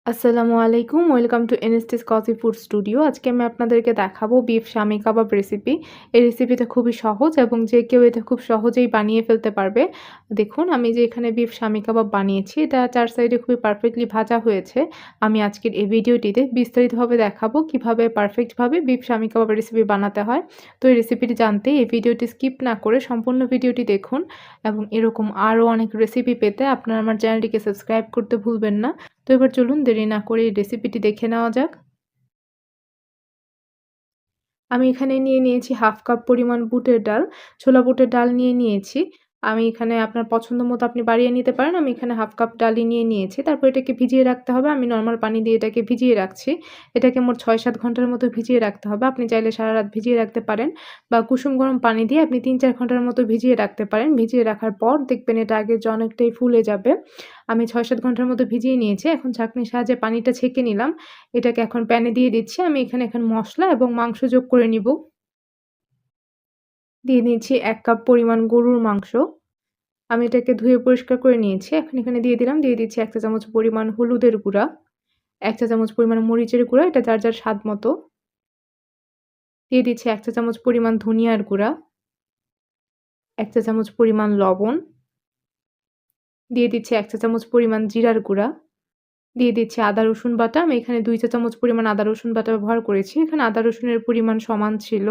আসসালামু আলাইকুম। Welcome to এনএসটিস কজি ফুড স্টুডিও। আজকে আমি আপনাদেরকে দেখাবো বিফ শামি কাবাব রেসিপি। এই রেসিপিটা খুবই সহজ এবং যে কেউ এটা খুব সহজেই বানিয়ে ফেলতে পারবে। দেখুন আমি যে এখানে বিফ শামি কাবাব বানিয়েছি, এটা 4 সাইডে খুবই পারফেক্টলি ভাজা হয়েছে। আমি আজকের এই ভিডিওটিতে বিস্তারিতভাবে দেখাবো কিভাবে পারফেক্টভাবে বিফ শামি কাবাব রেসিপি বানাতে হয়। তো এই রেসিপিটি জানতে এই ভিডিওটি স্কিপ না করে সম্পূর্ণ ভিডিওটি দেখুন এবং এরকম আরও অনেক রেসিপি পেতে আপনারা আমার চ্যানেলটিকে সাবস্ক্রাইব করতে ভুলবেন না। তো এবার চলুন দেরি না করে এই রেসিপিটি দেখে নেওয়া যাক। আমি এখানে নিয়ে নিয়েছি 1/2 কাপ পরিমাণ বুটের ডাল, ছোলা বুটের ডাল নিয়ে নিয়েছি। আমি এখানে আপনার পছন্দ মতো আপনি বাড়িয়ে নিতে পারেন। আমি এখানে 1/2 কাপ ডালই নিয়ে নিয়েছি। তারপর এটাকে ভিজিয়ে রাখতে হবে। আমি নরমাল পানি দিয়ে এটাকে ভিজিয়ে রাখছি। এটাকে মোট ৬-৭ ঘন্টার মতো ভিজিয়ে রাখতে হবে। আপনি চাইলে সারারাত ভিজিয়ে রাখতে পারেন বা কুসুম গরম পানি দিয়ে আপনি ৩-৪ ঘন্টার মতো ভিজিয়ে রাখতে পারেন। ভিজিয়ে রাখার পর দেখবেন এটা আগের চেয়ে অনেকটাই ফুলে যাবে। আমি ৬-৭ ঘন্টার মতো ভিজিয়ে নিয়েছি। এখন ছাঁকনির সাহায্যে পানিটা ছেঁকে নিলাম। এটাকে এখন প্যানে দিয়ে দিচ্ছি। আমি এখানে এখন মসলা এবং মাংস যোগ করে নিব। দিয়ে নিচ্ছি ১ কাপ পরিমাণ গরুর মাংস। আমি এটাকে ধুয়ে পরিষ্কার করে নিয়েছি। এখন এখানে দিয়ে দিচ্ছি ১ চা চামচ পরিমাণ হলুদের গুঁড়া, ১ চা চামচ পরিমাণ মরিচের গুঁড়া, এটা যার, যার স্বাদ মতো। দিয়ে দিচ্ছি ১ চা চামচ পরিমাণ ধনিয়ার গুঁড়া, ১ চা চামচ পরিমাণ লবণ, দিয়ে দিচ্ছি ১ চা চামচ পরিমাণ জিরার গুঁড়া, দিয়ে দিচ্ছি আদা রসুন বাটা। আমি এখানে ২ চা চামচ পরিমাণ আদা রসুন বাটা ব্যবহার করেছি। এখানে আদা রসুনের পরিমাণ সমান ছিল।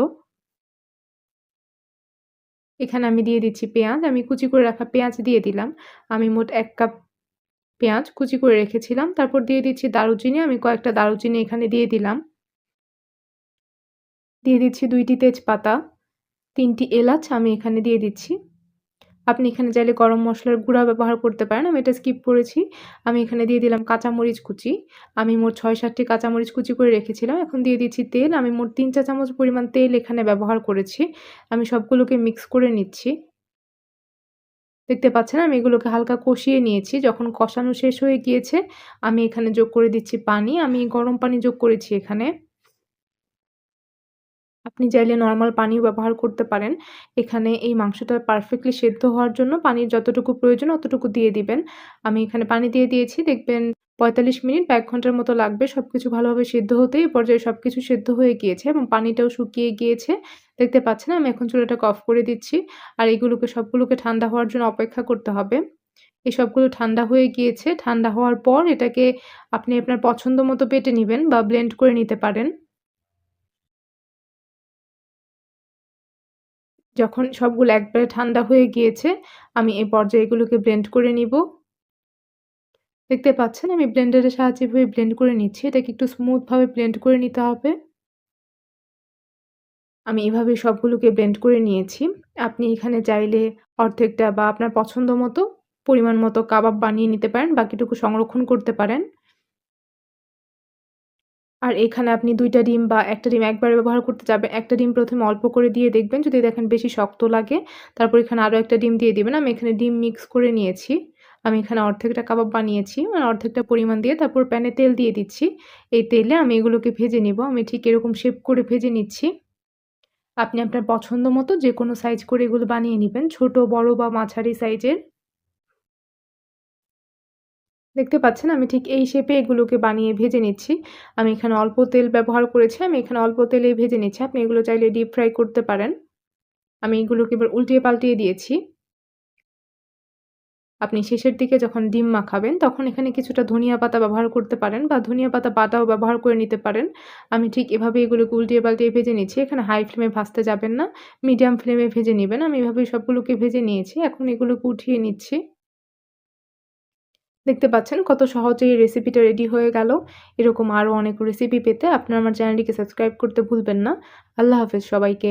এখানে আমি দিয়ে দিচ্ছি পেঁয়াজ। আমি কুচি করে রাখা পেঁয়াজ দিয়ে দিলাম। আমি মোট ১ কাপ পেঁয়াজ কুচি করে রেখেছিলাম। তারপর দিয়ে দিচ্ছি দারুচিনি। আমি কয়েকটা দারুচিনি এখানে দিয়ে দিলাম। দিয়ে দিচ্ছি ২ টি তেজপাতা, ৩ টি এলাচ আমি এখানে দিয়ে দিচ্ছি। আপনি এখানে চাইলে গরম মসলার গুঁড়া ব্যবহার করতে পারেন। আমি এটা স্কিপ করেছি। আমি এখানে দিয়ে দিলাম কাঁচামরিচ কুচি। আমি মোট ৬-৭ টি কাঁচামরিচ কুচি করে রেখেছিলাম। এখন দিয়ে দিচ্ছি তেল। আমি মোট ৩ চা চামচ পরিমাণ তেল এখানে ব্যবহার করেছি। আমি সবগুলোকে মিক্স করে নিচ্ছি। দেখতে পাচ্ছেন আমি এগুলোকে হালকা কষিয়ে নিয়েছি। যখন কষানো শেষ হয়ে গিয়েছে, আমি এখানে যোগ করে দিচ্ছি পানি। আমি গরম পানি যোগ করেছি এখানে। আপনি চাইলে নরমাল পানিও ব্যবহার করতে পারেন। এখানে এই মাংসটা পারফেক্টলি সেদ্ধ হওয়ার জন্য পানির যতটুকু প্রয়োজন অতটুকু দিয়ে দিবেন। আমি এখানে পানি দিয়ে দিয়েছি। দেখবেন ৪৫ মিনিট বা ১ ঘন্টার মতো লাগবে সবকিছু ভালোভাবে সেদ্ধ হতে। এই পর্যায়ে সবকিছু সেদ্ধ হয়ে গিয়েছে এবং পানিটাও শুকিয়ে গিয়েছে। দেখতে পাচ্ছেন আমি এখন চুলাটাকে অফ করে দিচ্ছি। আর এগুলোকে সবগুলোকে ঠান্ডা হওয়ার জন্য অপেক্ষা করতে হবে। এই সবগুলো ঠান্ডা হয়ে গিয়েছে। ঠান্ডা হওয়ার পর এটাকে আপনি আপনার পছন্দ মতো বেটে নিবেন বা ব্লেন্ড করে নিতে পারেন। যখন সবগুলো একবারে ঠান্ডা হয়ে গিয়েছে, আমি এই পর্যায়ে এগুলোকে ব্লেন্ড করে নিব। দেখতে পাচ্ছেন আমি ব্লেন্ডারের সাহায্যে এভাবে ব্লেন্ড করে নিচ্ছি। এটাকে একটু স্মুথ ভাবে ব্লেন্ড করে নিতে হবে। আমি এভাবে সবগুলোকে ব্লেন্ড করে নিয়েছি। আপনি এখানে চাইলে অর্ধেকটা বা আপনার পছন্দ মতো পরিমাণ মতো কাবাব বানিয়ে নিতে পারেন। বাকিটুকু সংরক্ষণ করতে পারেন। আর এখানে আপনি ২ টা ডিম বা ১ টা ডিম একবারে ব্যবহার করতে যাবেন। ১ টা ডিম ১ম এ অল্প করে দিয়ে দেখবেন। যদি দেখেন বেশি শক্ত লাগে, তারপর এখানে আরো ১ টা ডিম দিয়ে দিবেন। আমি এখানে ডিম মিক্স করে নিয়েছি। আমি এখানে অর্ধেকটা কাবাব বানিয়েছি। মানে অর্ধেকটা পরিমাণ দিয়ে তারপর প্যানে তেল দিয়ে দিচ্ছি। এই তেলে আমি এগুলোকে ভেজে নিব। আমি ঠিক এরকম শেপ করে ভেজে নিচ্ছি। আপনি আপনার পছন্দ মতো যেকোনো সাইজ করে এগুলো বানিয়ে নিবেন। ছোট, বড় বা মাঝারি সাইজের। দেখতে পাচ্ছেন আমি ঠিক এই শেপে এগুলোকে বানিয়ে ভেজে নিচ্ছি। আমি এখানে অল্প তেল ব্যবহার করেছি। আমি এখানে অল্প তেলেই ভেজে নিচ্ছি। আপনি এগুলো চাইলে ডিপ ফ্রাই করতে পারেন। আমি এগুলোকে এবার উল্টিয়ে পাল্টিয়ে দিয়েছি। আপনি শেষের দিকে যখন ডিম মাখাবেন তখন এখানে কিছুটা ধনিয়া পাতা ব্যবহার করতে পারেন বা ধনিয়া পাতা বাটাও ব্যবহার করে নিতে পারেন। আমি ঠিক এভাবে এগুলোকে উল্টিয়ে পাল্টিয়ে ভেজে নিচ্ছি। এখানে হাই ফ্লেমে ভাজতে যাবেন না। মিডিয়াম ফ্লেমে ভেজে নিবেন। আমি এভাবেই সবগুলোকে ভেজে নিয়েছি। এখন এগুলোকে উঠিয়ে নিচ্ছি। দেখতে পাচ্ছেন কত সহজেই এই রেসিপিটা রেডি হয়ে গেল। এরকম আরও অনেক রেসিপি পেতে আপনারা আমার চ্যানেলটিকে সাবস্ক্রাইব করতে ভুলবেন না। আল্লাহ হাফেজ সবাইকে।